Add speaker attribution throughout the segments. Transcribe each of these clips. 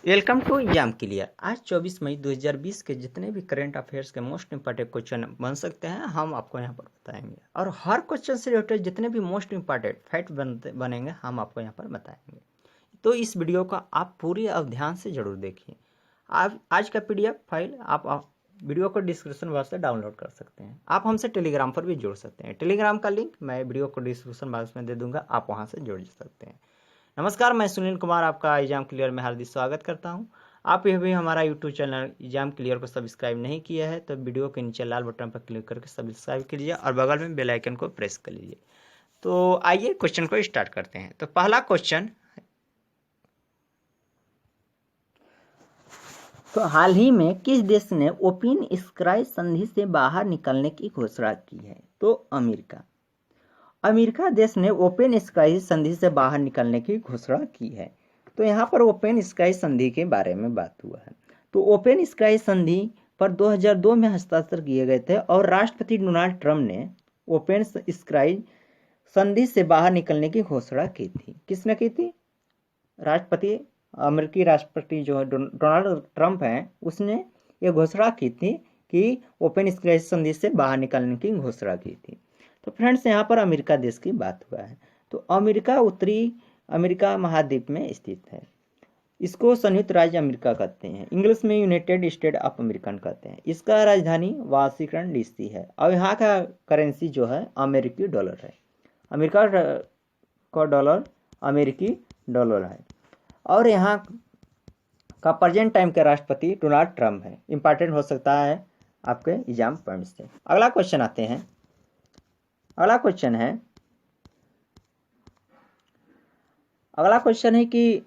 Speaker 1: Welcome to exam clear. आज 24 मई 2020 के जितने भी करंट अफेयर्स के मोस्ट इंपॉर्टेंट क्वेश्चन बन सकते हैं हम आपको यहाँ पर बताएंगे, और हर क्वेश्चन से रिलेटेड जितने भी मोस्ट इंपॉर्टेंट फैक्ट बनेंगे हम आपको यहाँ पर बताएंगे। तो इस वीडियो का आप पूरी अब ध्यान से जरूर देखिए। आप आज का PDF फाइल आप वीडियो को डिस्क्रिप्शन बॉक्स से डाउनलोड कर सकते हैं। आप हमसे टेलीग्राम पर भी जुड़ सकते हैं। टेलीग्राम का लिंक मैं वीडियो को डिस्क्रिप्शन बॉक्स में दे दूंगा, आप वहाँ से जुड़ सकते हैं। नमस्कार, मैं सुनील कुमार आपका एग्जाम क्लियर में हार्दिक स्वागत करता हूं। आप यह भी हमारा यूट्यूब चैनल एग्जाम क्लियर को सब्सक्राइब नहीं किया है तो वीडियो के नीचे लाल बटन पर क्लिक करके सब्सक्राइब कीजिए और बगल में बेल आइकन को प्रेस कर लीजिए। तो आइए क्वेश्चन को स्टार्ट करते हैं। तो पहला क्वेश्चन, तो हाल ही में किस देश ने ओपन स्काई संधि से बाहर निकलने की घोषणा की है? तो अमेरिका देश ने ओपन स्काई संधि से बाहर निकलने की घोषणा की है। तो यहाँ पर ओपन स्काई संधि के बारे में बात हुआ है। तो ओपन स्काई संधि पर 2002 में हस्ताक्षर किए गए थे और राष्ट्रपति डोनाल्ड ट्रंप ने ओपन स्काई संधि से बाहर निकलने की घोषणा की थी। किसने की थी? अमेरिकी राष्ट्रपति जो डोनाल्ड ट्रंप हैं, उसने ये घोषणा की थी कि ओपन स्काई संधि से बाहर निकलने की घोषणा की थी। तो फ्रेंड्स, यहाँ पर अमेरिका देश की बात हुआ है। तो अमेरिका उत्तरी अमेरिका महाद्वीप में स्थित है। इसको संयुक्त राज्य अमेरिका कहते हैं, इंग्लिश में यूनाइटेड स्टेट ऑफ अमेरिकन कहते हैं। इसका राजधानी वाशिंगटन DC है और यहाँ का करेंसी जो है अमेरिकी डॉलर है। अमेरिका का डॉलर अमेरिकी डॉलर है। और यहाँ का प्रेजेंट टाइम के राष्ट्रपति डोनाल्ड ट्रंप है। इंपॉर्टेंट हो सकता है आपके एग्जाम पॉइंट से। अगला क्वेश्चन आते हैं। अगला क्वेश्चन है कि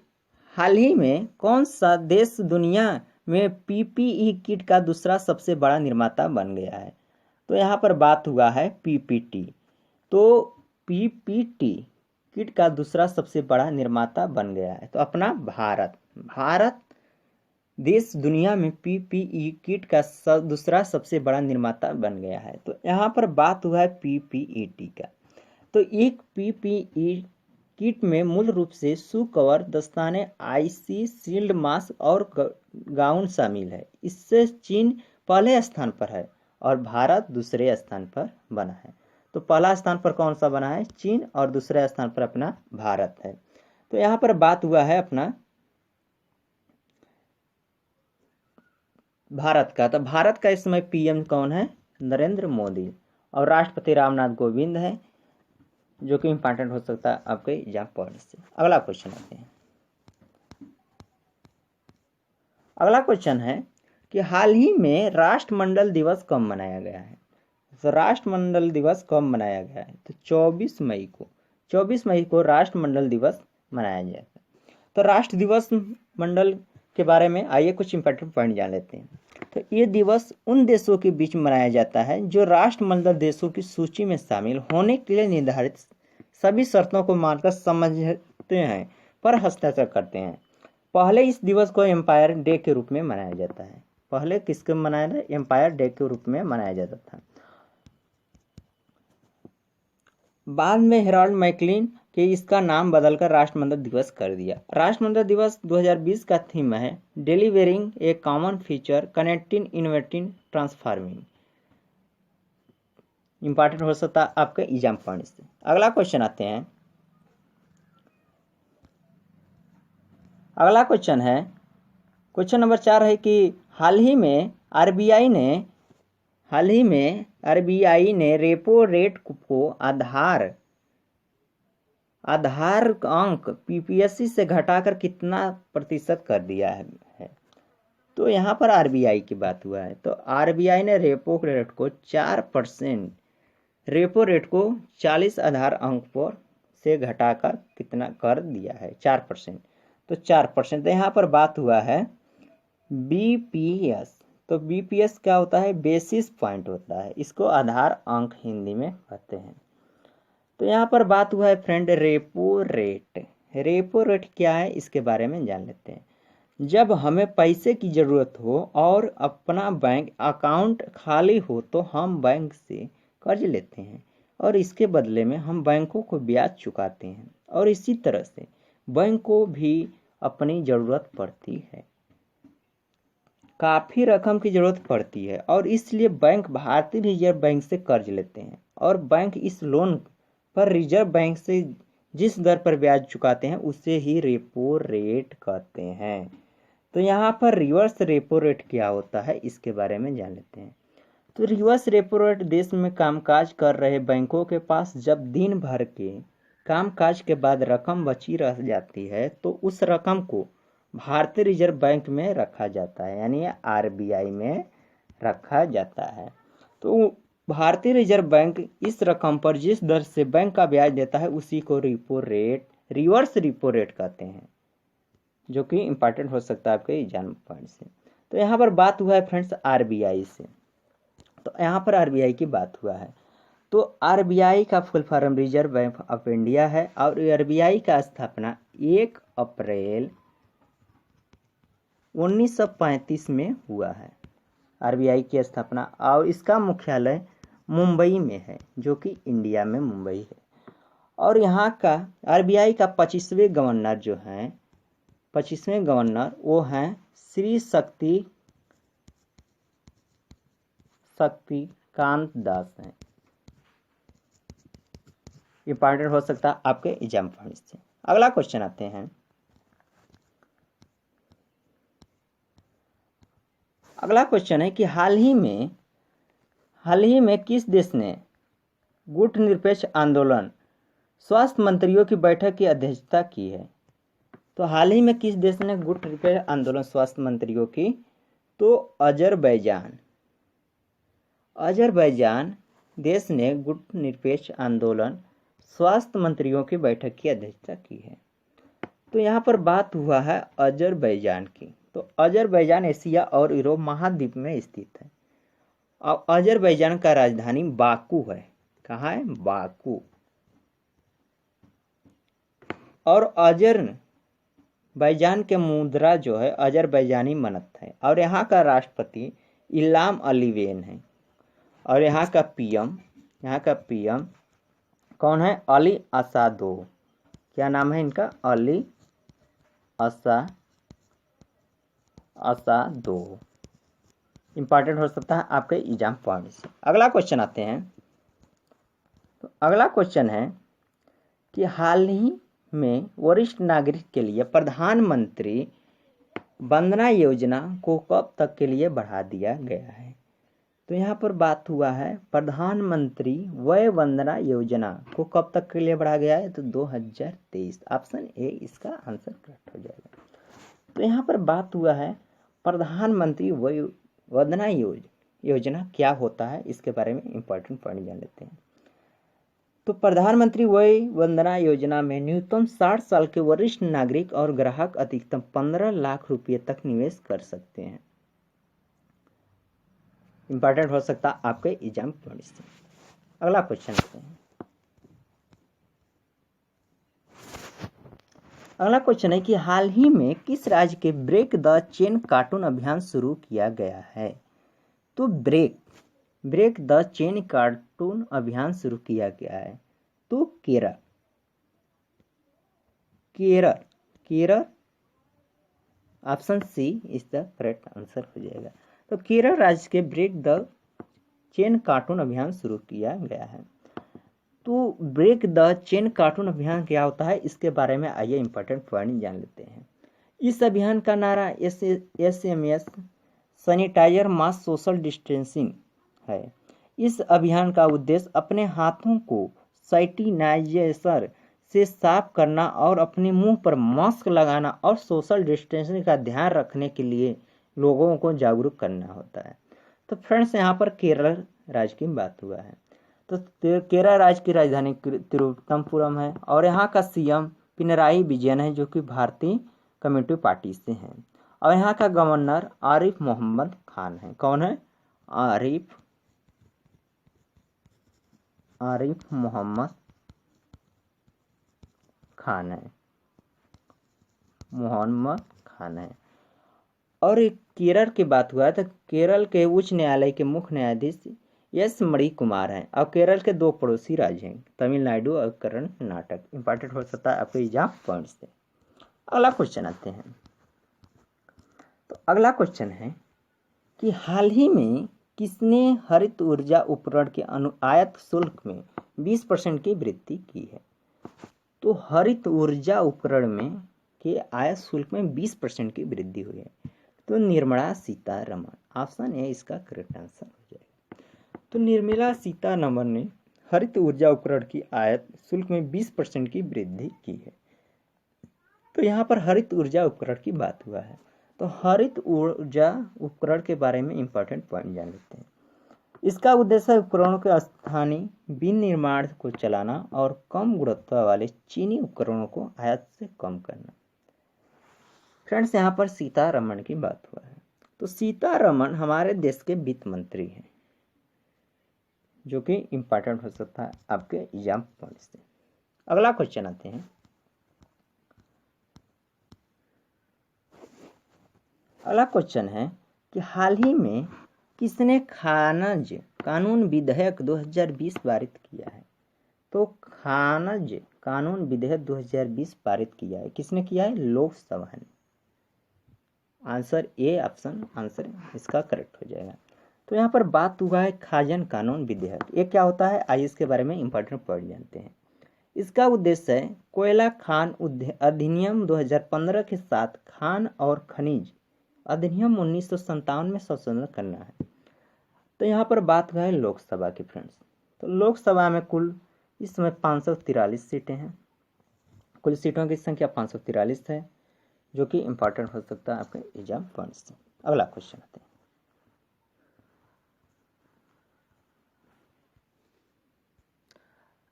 Speaker 1: हाल ही में कौन सा देश दुनिया में PPE किट का दूसरा सबसे बड़ा निर्माता बन गया है? तो यहाँ पर बात हुआ है PPT। तो PPT किट का दूसरा सबसे बड़ा निर्माता बन गया है तो अपना भारत देश दुनिया में PPE किट का दूसरा सबसे बड़ा निर्माता बन गया है। तो यहाँ पर बात हुआ है PPET का। तो एक PPE किट में मूल रूप से शू कवर, दस्ताने, IC, शील्ड, मास्क और गाउन शामिल है। इससे चीन पहले स्थान पर है और भारत दूसरे स्थान पर बना है। तो पहला स्थान पर कौन सा बना है? चीन, और दूसरे स्थान पर अपना भारत है। तो यहाँ पर बात हुआ है अपना भारत का। तो भारत का इस समय PM कौन है? नरेंद्र मोदी, और राष्ट्रपति रामनाथ कोविंद है, जो कि इंपॉर्टेंट हो सकता है आपके एग्जाम पॉइंट से। अगला क्वेश्चन आते हैं। अगला क्वेश्चन है कि हाल ही में राष्ट्रमंडल दिवस कब मनाया गया है? तो राष्ट्रमंडल दिवस कब मनाया गया है? तो 24 मई को राष्ट्रमंडल दिवस मनाया गया था। तो राष्ट्र दिवस मंडल के बारे में आइए कुछ इंपॉर्टेंट पॉइंट जान लेते हैं। तो ये दिवस उन देशों के बीच मनाया जाता है जो राष्ट्रमंडल देशों की सूची में शामिल होने के लिए निर्धारित सभी शर्तों को मानकर समझते हैं पर हस्ताक्षर करते हैं। पहले इस दिवस को एम्पायर डे के रूप में मनाया जाता है। पहले किसके मनाया था? एम्पायर डे के रूप में मनाया जाता था। बाद में हेराल्ड मैकलिन के इसका नाम बदलकर राष्ट्रमंडल दिवस कर दिया। राष्ट्रमंडल दिवस 2020 का थीम है delivering a common feature, connecting, innovating, transforming. Important हो सकता है आपके एग्जाम पॉइंट से। अगला क्वेश्चन आते हैं। अगला क्वेश्चन है, क्वेश्चन नंबर 4 है कि हाल ही में RBI ने रेपो रेट को आधार अंक PPSC से घटाकर कितना प्रतिशत कर दिया है? तो यहाँ पर RBI की बात हुआ है। तो RBI ने रेपो रेट को 4%, रेपो रेट को 40 आधार अंक पर से घटाकर कितना कर दिया है? 4%। तो 4%। तो यहाँ पर बात हुआ है BPS। तो BPS क्या होता है? बेसिस पॉइंट होता है। इसको आधार अंक हिंदी में कहते हैं। तो यहाँ पर बात हुआ है friend repo rate. Repo rate क्या है इसके बारे में जान लेते हैं। जब हमें पैसे की ज़रूरत हो और अपना बैंक अकाउंट खाली हो तो हम बैंक से कर्ज लेते हैं और इसके बदले में हम बैंकों को ब्याज चुकाते हैं, और इसी तरह से बैंक को भी अपनी ज़रूरत पड़ती है, काफ़ी रकम की ज़रूरत पड़ती है और इसलिए बैंक भारतीय रिजर्व बैंक से कर्ज लेते हैं और बैंक इस लोन पर रिजर्व बैंक से जिस दर पर ब्याज चुकाते हैं उसे ही रेपो रेट कहते हैं। तो यहाँ पर रिवर्स रेपो रेट क्या होता है इसके बारे में जान लेते हैं। तो रिवर्स रेपो रेट देश में कामकाज कर रहे बैंकों के पास जब दिन भर के कामकाज के बाद रकम बची रह जाती है तो उस रकम को भारतीय रिजर्व बैंक में रखा जाता है, यानी आरबीआई में रखा जाता है। तो भारतीय रिजर्व बैंक इस रकम पर जिस दर से बैंक का ब्याज देता है उसी को repo rate, reverse repo rate कहते हैं, जो कि इंपॉर्टेंट हो सकता है आपके एग्जाम पॉइंट से। तो यहाँ पर बात हुआ है फ्रेंड्स आरबीआई से, तो यहाँ पर आरबीआई की बात हुआ है। तो आरबीआई का full form reserve bank of India है और आरबीआई का स्थापना 1 अप्रैल 1935 में हुआ है। आरबीआई की स्थापना, और इसका मुख्यालय मुंबई में है, जो कि इंडिया में मुंबई है। और यहाँ का आरबीआई का 25वें गवर्नर जो हैं, 25वें गवर्नर वो हैं श्री शक्तिकांत दास हैं। इंपॉर्टेंट हो सकता है आपके एग्जाम पॉइंट से। अगला क्वेश्चन आते हैं। अगला क्वेश्चन है कि हाल ही में किस देश ने गुटनिरपेक्ष आंदोलन स्वास्थ्य मंत्रियों की बैठक की अध्यक्षता की है? तो हाल ही में किस देश ने गुटनिरपेक्ष आंदोलन स्वास्थ्य मंत्रियों की? तो अजरबैजान देश ने गुटनिरपेक्ष आंदोलन स्वास्थ्य मंत्रियों की बैठक की अध्यक्षता की है। तो यहाँ पर बात हुआ है अजरबैजान की। तो अजरबैजान एशिया और यूरोप महाद्वीप में स्थित है और अजरबैजान का राजधानी बाकू है। कहाँ है? बाकू। और अजरबैजान के मुद्रा जो है अजरबैजानी मनत है और यहाँ का राष्ट्रपति इल्हाम अलीयेव है और यहाँ का पीएम कौन है? अली असादो। क्या नाम है इनका? अली असादो। इंपॉर्टेंट हो सकता है आपके एग्जाम पॉइंट से। अगला क्वेश्चन आते हैं। तो अगला क्वेश्चन है कि हाल ही में वरिष्ठ नागरिक के लिए प्रधानमंत्री वंदना योजना को कब तक के लिए बढ़ा दिया गया है? तो यहाँ पर बात हुआ है प्रधानमंत्री वय वंदना योजना को कब तक के लिए बढ़ा गया है? तो 2023। ऑप्शन ए इसका आंसर करेक्ट हो जाएगा। तो यहाँ पर बात हुआ है प्रधानमंत्री वय वंदना योजना क्या होता है इसके बारे में इंपॉर्टेंट पॉइंट जान लेते हैं। तो प्रधानमंत्री वय वंदना योजना में न्यूनतम 60 साल के वरिष्ठ नागरिक और ग्राहक अधिकतम 15 लाख रुपये तक निवेश कर सकते हैं। इंपॉर्टेंट हो सकता है आपके एग्जाम पॉइंट से। अगला क्वेश्चन आते हैं। अगला क्वेश्चन है कि हाल ही में किस राज्य के ब्रेक द चेन कार्टून अभियान शुरू किया गया है? तो ब्रेक द चेन कार्टून अभियान शुरू किया गया है तो Kerala. Option C is the correct answer हो जाएगा। तो केरल राज्य के ब्रेक द चेन कार्टून अभियान शुरू किया गया है। तो ब्रेक द चेन कार्टून अभियान क्या होता है इसके बारे में आइए इंपॉर्टेंट पॉइंट जान लेते हैं। इस अभियान का नारा SMS सैनिटाइजर मास सोशल डिस्टेंसिंग है। इस अभियान का उद्देश्य अपने हाथों को सैनिटाइजर से साफ करना और अपने मुंह पर मास्क लगाना और सोशल डिस्टेंसिंग का ध्यान रखने के लिए लोगों को जागरूक करना होता है। तो फ्रेंड्स यहाँ पर केरल राज्य की बात हुआ है। तो केरल राज्य की राजधानी तिरुवनंतपुरम है और यहाँ का CM पिनराई विजयन है जो कि भारतीय कम्युनिस्ट पार्टी से हैं और यहाँ का गवर्नर आरिफ मोहम्मद खान है। कौन है? आरिफ मोहम्मद खान है। और केरल की बात हुआ तो केरल के उच्च न्यायालय के मुख्य न्यायाधीश S मणिकुमार हैं और केरल के 2 पड़ोसी राज्य हैं तमिलनाडु और कर्नाटक। इंपॉर्टेंट हो सकता है आपके एग्जाम पॉइंट से। अगला क्वेश्चन आते हैं। तो अगला क्वेश्चन है कि हाल ही में किसने हरित ऊर्जा उपकरण के आयात शुल्क में 20% की वृद्धि की है? तो हरित ऊर्जा उपकरण में के आयात शुल्क में 20% की वृद्धि हुई है। तो निर्मला सीतारमण, ऑप्शन ए इसका करेक्ट आंसर हो जाएगा। तो निर्मला सीतारमण ने हरित ऊर्जा उपकरण की आयात शुल्क में 20% की वृद्धि की है। तो यहाँ पर हरित ऊर्जा उपकरण की बात हुआ है। तो हरित ऊर्जा उपकरण के बारे में इंपॉर्टेंट पॉइंट जान लेते हैं। इसका उद्देश्य उपकरणों के स्थानीय विनिर्माण को चलाना और कम गुणवत्ता वाले चीनी उपकरणों को आयात से कम करना। फ्रेंड्स, यहाँ पर सीतारमण की बात हुआ है। तो सीतारमण हमारे देश के वित्त मंत्री हैं, जो कि इंपॉर्टेंट हो सकता है आपके एग्जाम पॉइंट से। अगला क्वेश्चन आते हैं। अगला क्वेश्चन है कि हाल ही में किसने खनिज कानून विधेयक 2020 पारित किया है? तो खनिज कानून विधेयक 2020 पारित किया है, किसने किया है? लोकसभा ने। आंसर ए ऑप्शन आंसर इसका करेक्ट हो जाएगा। तो यहाँ पर बात हुआ है खनिज कानून विधेयक। ये क्या होता है, आइए इसके बारे में इंपॉर्टेंट पॉइंट जानते हैं। इसका उद्देश्य है कोयला खान अधिनियम 2015 के साथ खान और खनिज अधिनियम 1957 में संशोधन करना है। तो यहाँ पर बात हुआ है लोकसभा की। फ्रेंड्स, तो लोकसभा में कुल इस समय 543 सीटें हैं। कुल सीटों की संख्या 543 है, जो कि इंपॉर्टेंट हो सकता है आपके एग्जाम पॉइंट से। अगला क्वेश्चन आते हैं।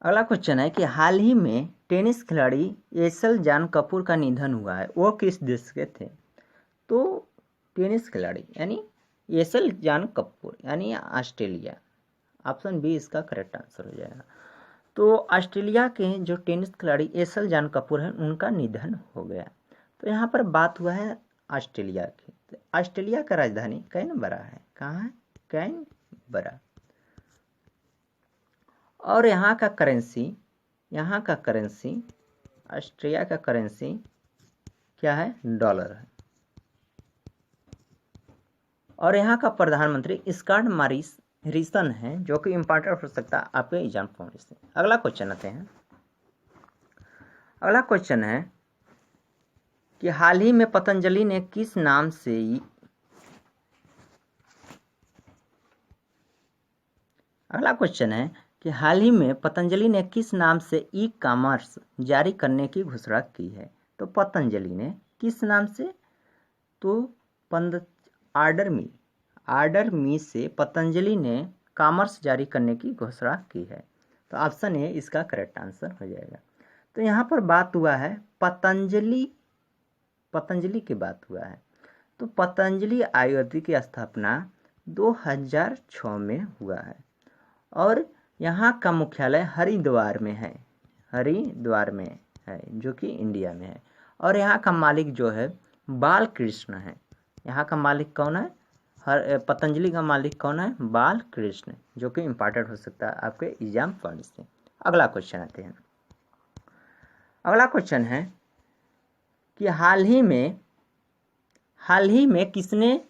Speaker 1: अगला क्वेश्चन है कि हाल ही में टेनिस खिलाड़ी एसल जान कपूर का निधन हुआ है, वो किस देश के थे? तो टेनिस खिलाड़ी यानी एसल जान कपूर यानी ऑस्ट्रेलिया। ऑप्शन बी इसका करेक्ट आंसर हो जाएगा। तो ऑस्ट्रेलिया के जो टेनिस खिलाड़ी एसल जान कपूर हैं, उनका निधन हो गया। तो यहाँ पर बात हुआ है ऑस्ट्रेलिया की। तो ऑस्ट्रेलिया का राजधानी कैनबरा है। कहाँ है? कैनबरा। और यहाँ का करेंसी ऑस्ट्रेलिया का करेंसी क्या है? डॉलर है। और यहाँ का प्रधानमंत्री स्कॉट मॉरिसन है, जो कि इंपॉर्टेंट हो सकता है आपके एग्जाम पॉइंट से। अगला क्वेश्चन आते हैं। अगला क्वेश्चन है कि हाल ही में पतंजलि ने किस नाम से ई कॉमर्स जारी करने की घोषणा की है? तो पतंजलि ने किस नाम से? तो ऑर्डर मी से पतंजलि ने कॉमर्स जारी करने की घोषणा की है। तो ऑप्शन ए इसका करेक्ट आंसर हो जाएगा। तो यहाँ पर बात हुआ है पतंजलि की बात हुआ है। तो पतंजलि आयुर्वेद की स्थापना 2006 में हुआ है और यहाँ का मुख्यालय हरिद्वार में है, जो कि इंडिया में है। और यहाँ का मालिक जो है बालकृष्ण है। यहाँ का मालिक कौन है? पतंजलि का मालिक कौन है? बालकृष्ण, जो कि इंपॉर्टेंट हो सकता है आपके एग्जाम पॉइंट से। अगला क्वेश्चन आते हैं। अगला क्वेश्चन है कि हाल ही में किसने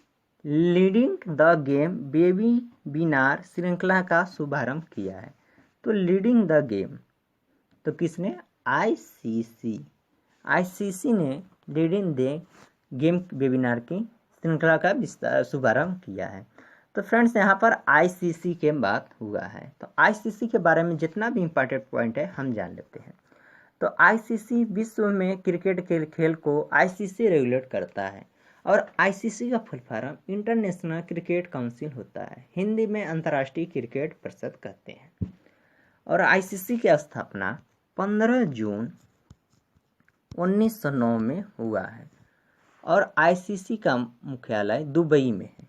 Speaker 1: लीडिंग द गेम वेबिनार श्रृंखला का शुभारंभ किया है? तो लीडिंग द गेम तो किसने? आईसीसी ने लीडिंग द गेम वेबिनार की श्रृंखला का शुभारंभ किया है। तो फ्रेंड्स, यहाँ पर आईसीसी के बात हुआ है। तो आईसीसी के बारे में जितना भी इंपॉर्टेंट पॉइंट है हम जान लेते हैं। तो आईसीसी विश्व में क्रिकेट के खेल को आईसीसी रेगुलेट करता है और आईसीसी का full form international cricket council होता है। हिंदी में अंतर्राष्ट्रीय क्रिकेट परिषद कहते हैं। और आईसीसी की स्थापना 15 जून 1909 में हुआ है और आईसीसी का मुख्यालय दुबई में है।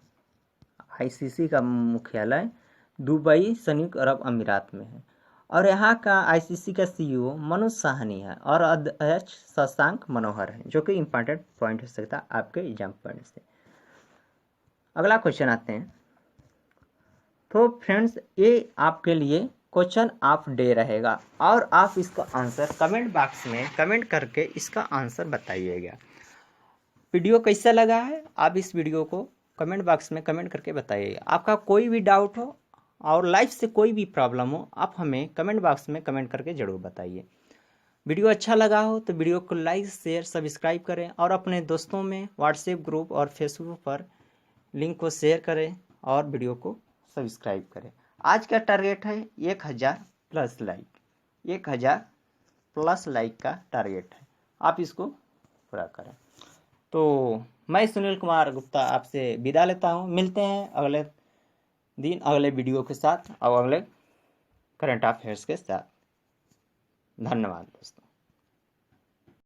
Speaker 1: आईसीसी का मुख्यालय दुबई, संयुक्त अरब अमीरात में है। और यहाँ का आईसीसी का सीईओ मनोज साहनी है और अध्यक्ष शशांक मनोहर है, जो कि इंपॉर्टेंट पॉइंट हो सकता है आपके एग्जाम पॉइंट से। अगला क्वेश्चन आते हैं। तो फ्रेंड्स, ये आपके लिए क्वेश्चन ऑफ डे रहेगा और आप इसका आंसर कमेंट बॉक्स में कमेंट करके इसका आंसर बताइएगा। वीडियो कैसा लगा है आप इस वीडियो को कमेंट बॉक्स में कमेंट करके बताइएगा। आपका कोई भी डाउट हो और लाइफ से कोई भी प्रॉब्लम हो आप हमें कमेंट बॉक्स में कमेंट करके ज़रूर बताइए। वीडियो अच्छा लगा हो तो वीडियो को लाइक शेयर सब्सक्राइब करें और अपने दोस्तों में व्हाट्सएप ग्रुप और फेसबुक पर लिंक को शेयर करें और वीडियो को सब्सक्राइब करें। आज का टारगेट है 1000 प्लस लाइक, 1000 प्लस लाइक का टारगेट है, आप इसको पूरा करें। तो मैं सुनील कुमार गुप्ता आपसे विदा लेता हूँ। मिलते हैं अगले दिन अगले वीडियो के साथ और अगले करंट अफेयर्स के साथ। धन्यवाद दोस्तों।